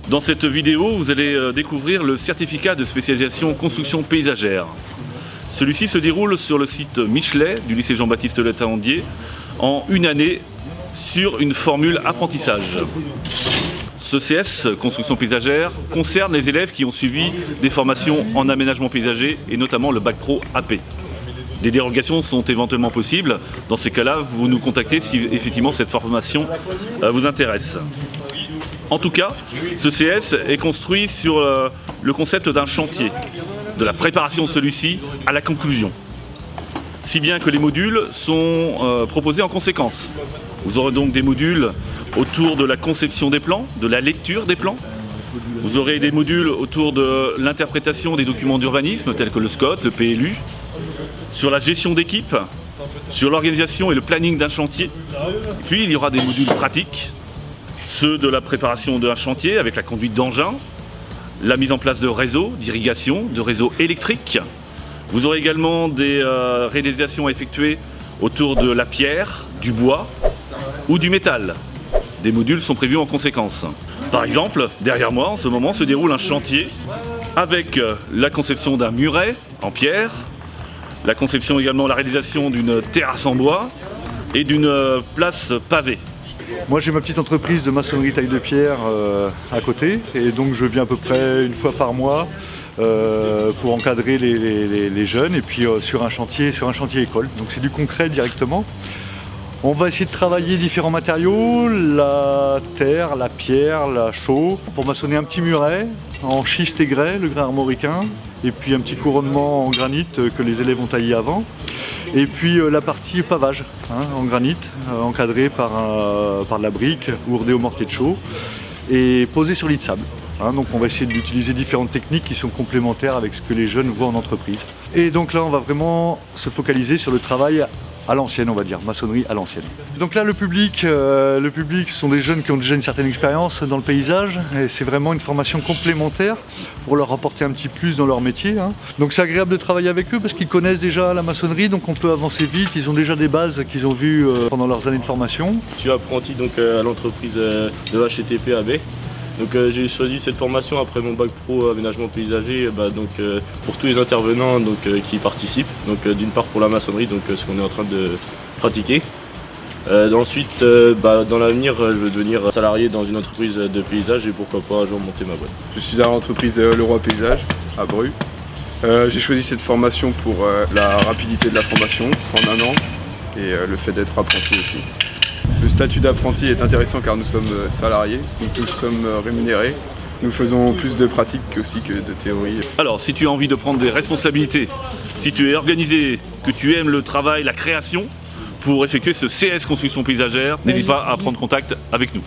Dans cette vidéo, vous allez découvrir le certificat de spécialisation construction paysagère. Celui-ci se déroule sur le site Michelet du lycée Jean-Baptiste Le Taillandier en une année sur une formule apprentissage. Ce CS, construction paysagère, concerne les élèves qui ont suivi des formations en aménagement paysager et notamment le bac pro AP. Des dérogations sont éventuellement possibles. Dans ces cas-là, vous nous contactez si effectivement cette formation vous intéresse. En tout cas, ce CS est construit sur le concept d'un chantier, de la préparation de celui-ci à la conclusion. Si bien que les modules sont proposés en conséquence. Vous aurez donc des modules autour de la conception des plans, de la lecture des plans. Vous aurez des modules autour de l'interprétation des documents d'urbanisme tels que le SCOT, le PLU, sur la gestion d'équipe, sur l'organisation et le planning d'un chantier. Puis il y aura des modules pratiques, ceux de la préparation d'un chantier avec la conduite d'engins, la mise en place de réseaux d'irrigation, de réseaux électriques. Vous aurez également des réalisations à effectuer autour de la pierre, du bois ou du métal. Des modules sont prévus en conséquence. Par exemple, derrière moi en ce moment se déroule un chantier avec la conception d'un muret en pierre, la conception également, la réalisation d'une terrasse en bois et d'une place pavée. Moi j'ai ma petite entreprise de maçonnerie taille de pierre à côté et donc je viens à peu près une fois par mois pour encadrer les jeunes et puis sur un chantier école. Donc c'est du concret directement. On va essayer de travailler différents matériaux, la terre, la pierre, la chaux, pour maçonner un petit muret en schiste et grès, le grès armoricain, et puis un petit couronnement en granit que les élèves ont taillé avant. Et puis la partie pavage en granit, encadrée par de la brique, ourdée au mortier de chaux, et posée sur lit de sable. Donc on va essayer d'utiliser différentes techniques qui sont complémentaires avec ce que les jeunes voient en entreprise. Et donc là on va vraiment se focaliser sur le travail à l'ancienne, on va dire, maçonnerie à l'ancienne. Donc là le public sont des jeunes qui ont déjà une certaine expérience dans le paysage et c'est vraiment une formation complémentaire pour leur apporter un petit plus dans leur métier. Donc c'est agréable de travailler avec eux parce qu'ils connaissent déjà la maçonnerie, donc on peut avancer vite, ils ont déjà des bases qu'ils ont vues pendant leurs années de formation. Je suis apprenti donc, à l'entreprise de HTTP AB. Donc j'ai choisi cette formation après mon bac pro aménagement paysager pour tous les intervenants qui y participent. Donc d'une part pour la maçonnerie, donc ce qu'on est en train de pratiquer. Ensuite, dans l'avenir, je veux devenir salarié dans une entreprise de paysage et pourquoi pas un jour monter ma boîte. Je suis à l'entreprise Leroy Paysage à Bru. J'ai choisi cette formation pour la rapidité de la formation en un an et le fait d'être apprenti aussi. Le statut d'apprenti est intéressant car nous sommes salariés, nous tous sommes rémunérés. Nous faisons plus de pratique aussi que de théorie. Alors, si tu as envie de prendre des responsabilités, si tu es organisé, que tu aimes le travail, la création, pour effectuer ce CS construction paysagère, n'hésite pas à prendre contact avec nous.